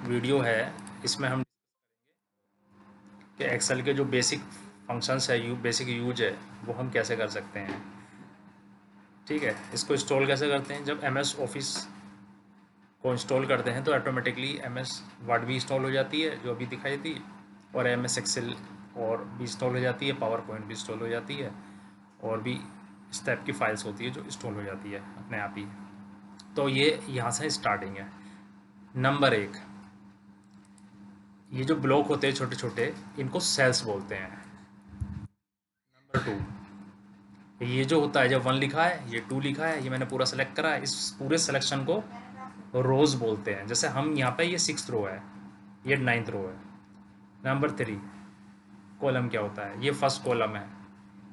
Video है, इसमें हम कि एक्सेल के जो बेसिक फंक्शंस है, बेसिक यूज है, वो हम कैसे कर सकते हैं। ठीक है, इसको इंस्टॉल कैसे करते हैं। जब MS ऑफिस को इंस्टॉल करते हैं तो ऑटोमेटिकली MS वर्ड भी इंस्टॉल हो जाती है जो अभी दिखाई थी, और MS एक्सेल और भी इंस्टॉल हो जाती है, पावर पॉइंट भी इंस्टॉल हो जाती है, और भी इस टाइप की फाइल्स होती है जो इंस्टॉल हो जाती है अपने आप ही। तो ये यहाँ से स्टार्टिंग है। नंबर 1, ये जो ब्लॉक होते हैं छोटे छोटे, इनको सेल्स बोलते हैं। नंबर 2, ये जो होता है, जब 1 लिखा है, ये 2 लिखा है, ये मैंने पूरा सेलेक्ट करा है, इस पूरे सिलेक्शन को रोज बोलते हैं। जैसे हम यहाँ पे, ये 6th रो है, ये 9th रो है। नंबर 3, कॉलम क्या होता है, ये फर्स्ट कॉलम है,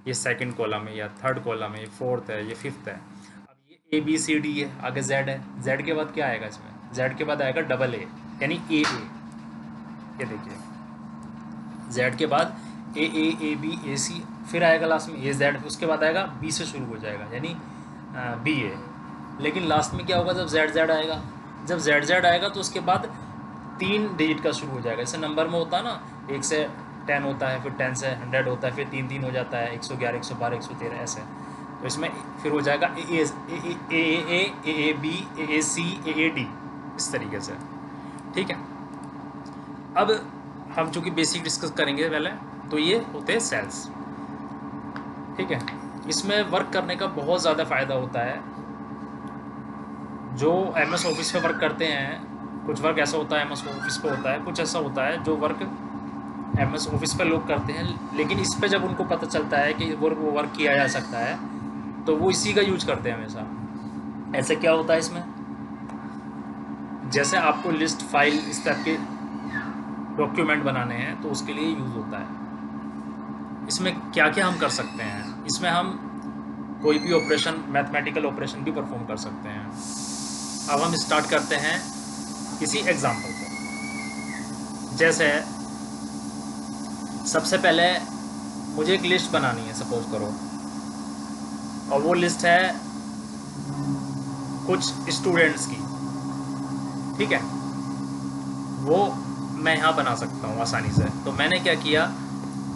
ये सेकंड कॉलम है, या थर्ड कॉलम है, ये फोर्थ है, ये फिफ्थ है। अब ये ABCD है, आगे Z है, Z के बाद क्या आएगा इसमें, Z के बाद आएगा AA, यानी AA। ये देखिए, Z के बाद AAABAC, फिर आएगा लास्ट में AZ, उसके बाद आएगा B से शुरू हो जाएगा, यानी BA। लेकिन लास्ट में क्या होगा, जब ZZ आएगा, जब ZZ आएगा तो उसके बाद 3 डिजिट का शुरू हो जाएगा। जैसे नंबर में होता है ना, 1 से 10 होता है, फिर 10 से 100 होता है, फिर 3 3 हो जाता है, 111 112 113 ऐसे। तो इसमें फिर हो जाएगा AAB AAC AAD, इस तरीके से। ठीक है, अब हम चूँकि बेसिक डिस्कस करेंगे पहले, तो ये होते हैं सेल्स। ठीक है, इसमें वर्क करने का बहुत ज़्यादा फ़ायदा होता है। जो MS ऑफिस पे वर्क करते हैं, कुछ वर्क ऐसा होता है MS ऑफिस पे होता है, कुछ ऐसा होता है जो वर्क MS ऑफिस पे लोग करते हैं, लेकिन इस पे जब उनको पता चलता है कि वो वर्क किया जा सकता है, तो वो इसी का यूज करते हैं हमेशा। ऐसे क्या होता है इसमें, जैसे आपको लिस्ट, फाइल, इस टाइप के डॉक्यूमेंट बनाने हैं, तो उसके लिए यूज़ होता है। इसमें क्या क्या हम कर सकते हैं, इसमें हम कोई भी ऑपरेशन, मैथमेटिकल ऑपरेशन भी परफॉर्म कर सकते हैं। अब हम स्टार्ट करते हैं किसी एग्जाम्पल से। जैसे सबसे पहले मुझे एक लिस्ट बनानी है, सपोज करो, और वो लिस्ट है कुछ स्टूडेंट्स की। ठीक है, वो मैं यहाँ बना सकता हूँ आसानी से। तो मैंने क्या किया,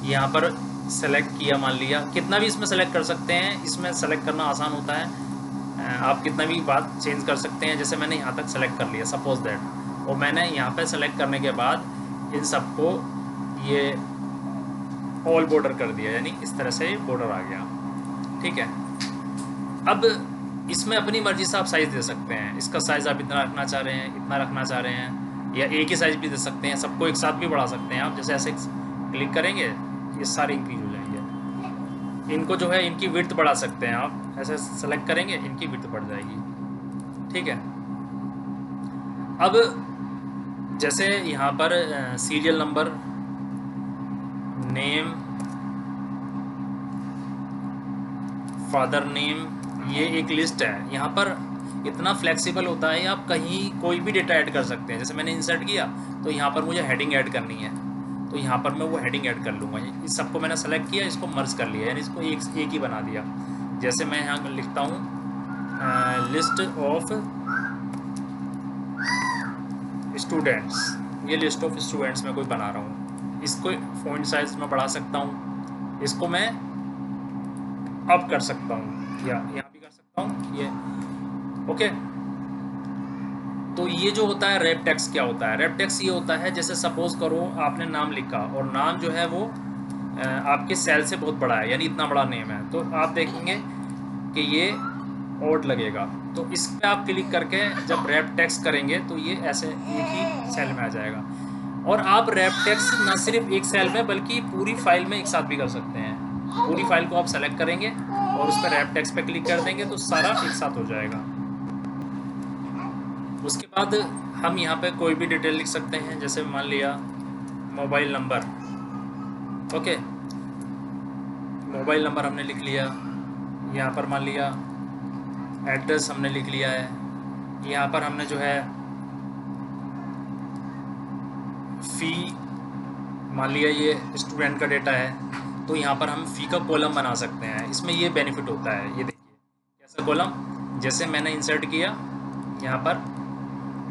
यहाँ पर सेलेक्ट किया, मान लिया, कितना भी इसमें सेलेक्ट कर सकते हैं, इसमें सेलेक्ट करना आसान होता है। आप कितना भी बात चेंज कर सकते हैं। जैसे मैंने यहाँ तक सेलेक्ट कर लिया, सपोज दैट, और मैंने यहाँ पे सेलेक्ट करने के बाद इन सबको ये ऑल बॉर्डर कर दिया, यानी इस तरह से बॉर्डर आ गया। ठीक है, अब इसमें अपनी मर्जी से आप साइज़ दे सकते हैं। इसका साइज़ आप इतना रखना चाह रहे हैं, इतना रखना चाह रहे हैं, या एक ही साइज़ भी दे सकते हैं। सबको एक साथ भी बढ़ा सकते हैं आप। जैसे ऐसे क्लिक करेंगे, ये सारे इंक्रीज हो जाएंगे। इनको जो है, इनकी विड्थ बढ़ा सकते हैं आप। ऐसे सेलेक्ट करेंगे, इनकी विड्थ बढ़ जाएगी। ठीक है, अब जैसे यहाँ पर serial number, name, father name, ये एक लिस्ट है। यहाँ पर इतना फ्लेक्सिबल होता है, आप कहीं कोई भी डेटा ऐड कर सकते हैं। जैसे मैंने इंसर्ट किया, तो यहाँ पर मुझे हेडिंग ऐड करनी है, तो यहाँ पर मैं वो हेडिंग ऐड कर लूँगा। इस सबको मैंने सेलेक्ट किया, इसको मर्ज कर लिया, यानी इसको एक ही बना दिया। जैसे मैं यहाँ लिखता हूँ लिस्ट ऑफ स्टूडेंट्स, ये लिस्ट ऑफ स्टूडेंट्स मैं कोई बना रहा हूँ। इसको फ़ॉन्ट साइज में बढ़ा सकता हूँ, इसको मैं अप कर सकता हूँ, या यहाँ भी कर सकता हूँ, ये। ओके, तो ये जो होता है रैप टेक्स्ट, क्या होता है रैप टेक्स्ट, ये होता है जैसे सपोज करो आपने नाम लिखा, और नाम जो है वो आपके सेल से बहुत बड़ा है, यानी इतना बड़ा नेम है, तो आप देखेंगे कि ये ओड लगेगा। तो इस पर आप क्लिक करके जब रैप टेक्स्ट करेंगे, तो ये ऐसे एक ही सेल में आ जाएगा। और आप रैप टेक्स्ट ना सिर्फ एक सेल में, बल्कि पूरी फाइल में एक साथ भी कर सकते हैं। पूरी फाइल को आप सेलेक्ट करेंगे और उस पर रैप टेक्स्ट पे क्लिक कर देंगे, तो सारा एक साथ हो जाएगा। उसके बाद हम यहाँ पे कोई भी डिटेल लिख सकते हैं। जैसे मान लिया mobile number. Okay, mobile number हमने लिख लिया। यहाँ पर मान लिया एड्रेस हमने लिख लिया है। यहाँ पर हमने जो है फ़ी, मान लिया ये स्टूडेंट का डेटा है, तो यहाँ पर हम फ़ी का कॉलम बना सकते हैं। इसमें ये बेनिफिट होता है, ये देखिए कैसा कॉलम, जैसे मैंने इंसर्ट किया यहाँ पर,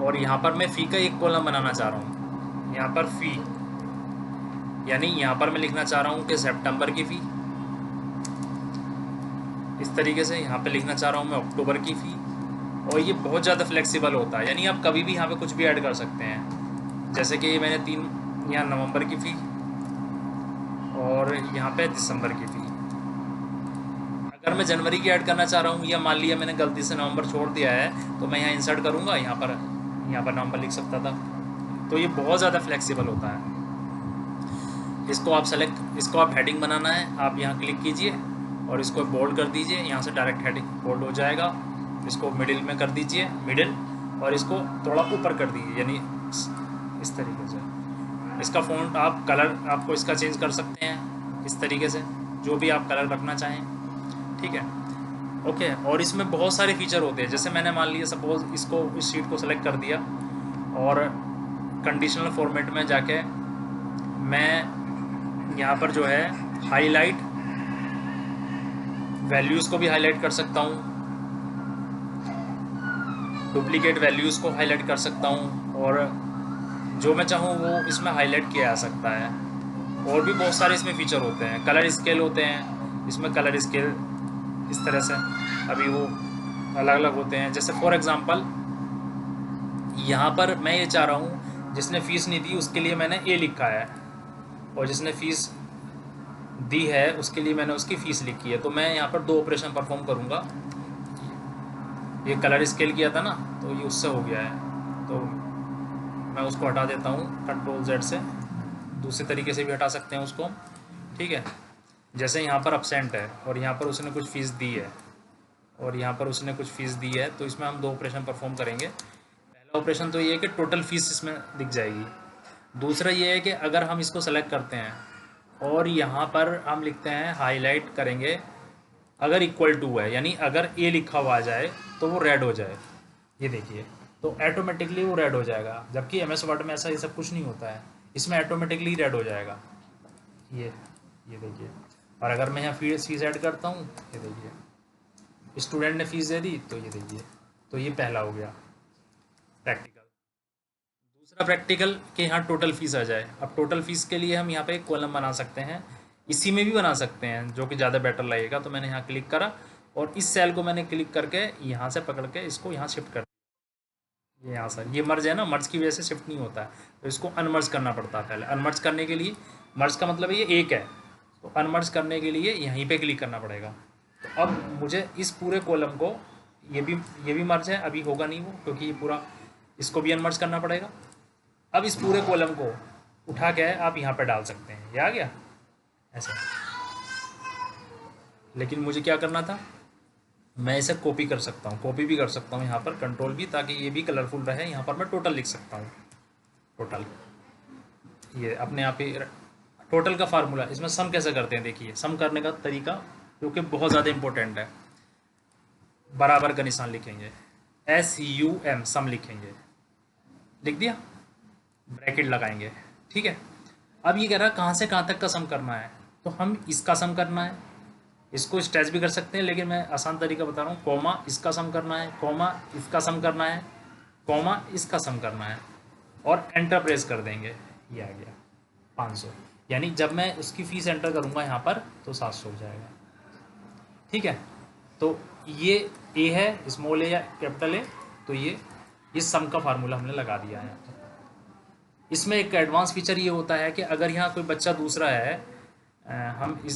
और यहाँ पर मैं फ़ी का एक कॉलम बनाना चाह रहा हूँ। यहाँ पर फ़ी, यानी यहाँ पर मैं लिखना चाह रहा हूँ कि सितंबर की फ़ी, इस तरीके से यहाँ पे लिखना चाह रहा हूँ मैं अक्टूबर की फ़ी। और ये बहुत ज़्यादा फ्लेक्सिबल होता है, यानी आप कभी भी यहाँ पे कुछ भी ऐड कर सकते हैं। जैसे कि मैंने 3 यहाँ नवंबर की फ़ी और यहाँ पे दिसंबर की फ़ी। अगर मैं जनवरी की ऐड करना चाह रहा हूँ, या मान लिया मैंने गलती से नवंबर छोड़ दिया है, तो मैं यहाँ इंसर्ट करूँगा, यहाँ पर नवंबर लिख सकता था। तो ये बहुत ज़्यादा फ्लेक्सिबल होता है। इसको आप हेडिंग बनाना है, आप यहाँ क्लिक कीजिए और इसको बोल्ड कर दीजिए, यहाँ से डायरेक्ट हेडिंग बोल्ड हो जाएगा। इसको मिडिल में कर दीजिए, मिडिल, और इसको थोड़ा ऊपर कर दीजिए, यानी इस तरीके से। इसका फ़ॉन्ट आप कलर आपको इसका चेंज कर सकते हैं इस तरीके से, जो भी आप कलर रखना चाहें, ठीक है। ओके, और इसमें बहुत सारे फीचर होते हैं। जैसे मैंने मान लिया सपोज़ इस शीट को सेलेक्ट कर दिया और कंडीशनल फॉर्मेट में जाके मैं यहाँ पर जो है हाईलाइट वैल्यूज़ को भी हाईलाइट कर सकता हूँ, डुप्लीकेट वैल्यूज़ को हाईलाइट कर सकता हूँ, और जो मैं चाहूँ वो इसमें हाईलाइट किया जा सकता है। और भी बहुत सारे इसमें फीचर होते हैं। कलर स्केल होते हैं इसमें, कलर स्केल इस तरह से अभी वो अलग अलग होते हैं। जैसे फॉर एग्ज़ाम्पल यहाँ पर मैं ये चाह रहा हूँ जिसने फ़ीस नहीं दी उसके लिए मैंने ए लिखा है, और जिसने फ़ीस दी है उसके लिए मैंने उसकी फ़ीस लिखी है। तो मैं यहाँ पर 2 ऑपरेशन परफॉर्म करूँगा। ये कलर स्केल किया था ना, तो ये उससे हो गया है, तो मैं उसको हटा देता हूँ Ctrl+Z से। दूसरे तरीके से भी हटा सकते हैं उसको, ठीक है। जैसे यहाँ पर अपसेंट है और यहाँ पर उसने कुछ फ़ीस दी है और यहाँ पर उसने कुछ फ़ीस दी है, तो इसमें हम 2 ऑपरेशन परफॉर्म करेंगे। पहला ऑपरेशन तो ये है कि टोटल फ़ीस इसमें दिख जाएगी। दूसरा ये है कि अगर हम इसको सेलेक्ट करते हैं और यहाँ पर हम लिखते हैं हाईलाइट करेंगे, अगर इक्वल टू है, यानी अगर ए लिखा हुआ आ जाए तो वो रेड हो जाए, ये देखिए, तो ऑटोमेटिकली वो रेड हो जाएगा। जबकि एमएस वर्ड में ऐसा ये सब कुछ नहीं होता है, इसमें ऑटोमेटिकली रेड हो जाएगा, ये देखिए। और अगर मैं यहाँ फीस ऐड करता हूँ, ये देखिए स्टूडेंट ने फ़ीस दे दी, तो ये देखिए, तो ये पहला हो गया प्रैक्टिकल। दूसरा प्रैक्टिकल कि यहाँ टोटल फ़ीस आ जाए। अब टोटल फ़ीस के लिए हम यहाँ पे एक कॉलम बना सकते हैं, इसी में भी बना सकते हैं, जो कि ज़्यादा बेटर लगेगा। तो मैंने यहाँ क्लिक करा और इस सेल को मैंने क्लिक करके यहाँ से पकड़ के इसको यहाँ शिफ्ट कर दिया। ये यहाँ सर, ये मर्ज है ना, मर्ज की वजह से शिफ्ट नहीं होता है, तो इसको अनमर्ज करना पड़ता है पहले। अनमर्ज करने के लिए, मर्ज का मतलब ये एक है, तो अनमर्ज करने के लिए यहीं पे क्लिक करना पड़ेगा। तो अब मुझे इस पूरे कॉलम को, ये भी मर्ज है, अभी होगा नहीं वो, क्योंकि ये पूरा, इसको भी अनमर्ज करना पड़ेगा। अब इस पूरे कॉलम को उठा के आप यहाँ पे डाल सकते हैं, ये आ गया ऐसे। लेकिन मुझे क्या करना था, मैं इसे कॉपी कर सकता हूँ, कॉपी भी कर सकता हूँ यहाँ पर कंट्रोल भी, ताकि ये भी कलरफुल रहे। यहाँ पर मैं टोटल लिख सकता हूँ, टोटल, ये अपने आप ही टोटल का फार्मूला। इसमें सम कैसे करते हैं, देखिए सम करने का तरीका, जो कि बहुत ज़्यादा इंपॉर्टेंट है। बराबर का निशान लिखेंगे, SUM, सम लिखेंगे, लिख दिया, ब्रैकेट लगाएंगे, ठीक है। अब ये कह रहा है कहाँ से कहाँ तक का सम करना है, तो हम इसका सम करना है। इसको स्ट्रेच भी कर सकते हैं, लेकिन मैं आसान तरीका बता रहा हूँ। कॉमा इसका सम करना है, कॉमा इसका सम करना है, कॉमा इसका सम करना है, और एंटर प्रेस कर देंगे, ये आ गया 500। यानी जब मैं उसकी फ़ीस एंटर करूँगा यहाँ पर, तो 700 हो जाएगा, ठीक है। तो ये ए है, स्मॉल ए या कैपिटल ए, तो ये सम का फार्मूला हमने लगा दिया है। इसमें एक एडवांस फीचर ये होता है कि अगर यहाँ कोई बच्चा दूसरा है,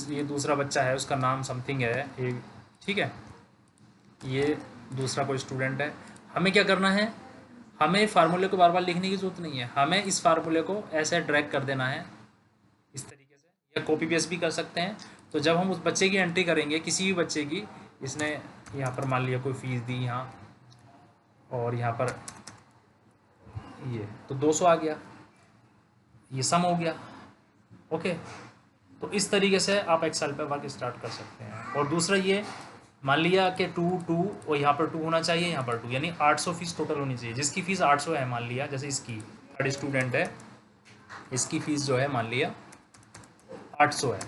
ये दूसरा बच्चा है, उसका नाम समथिंग है एक, ठीक है, ये दूसरा कोई स्टूडेंट है, हमें क्या करना है, हमें फार्मूले को बार बार लिखने की ज़रूरत नहीं है। हमें इस फार्मूले को ऐसे ड्रैग कर देना है इस तरीके से, या कॉपी पेस्ट भी कर सकते हैं। तो जब हम उस बच्चे की एंट्री करेंगे, किसी भी बच्चे की, इसने यहाँ पर मान लिया कोई फ़ीस दी यहाँ, और यहाँ पर ये, तो 200 आ गया, ये सम हो गया, ओके। तो इस तरीके से आप एक्सेल पे वर्क स्टार्ट कर सकते हैं। और दूसरा ये, मान लिया कि 2 और यहाँ पर 2 होना चाहिए, यहाँ पर 2, यानी 800 फीस टोटल होनी चाहिए। जिसकी फ़ीस 800 है, मान लिया जैसे इसकी थर्ड स्टूडेंट है, इसकी फ़ीस जो है मान लिया 800 है।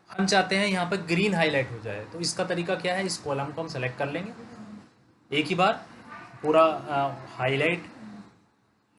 हम चाहते हैं यहाँ पर ग्रीन हाईलाइट हो जाए, तो इसका तरीका क्या है, इस कॉलम को हम सेलेक्ट कर लेंगे, एक ही बार पूरा हाईलाइट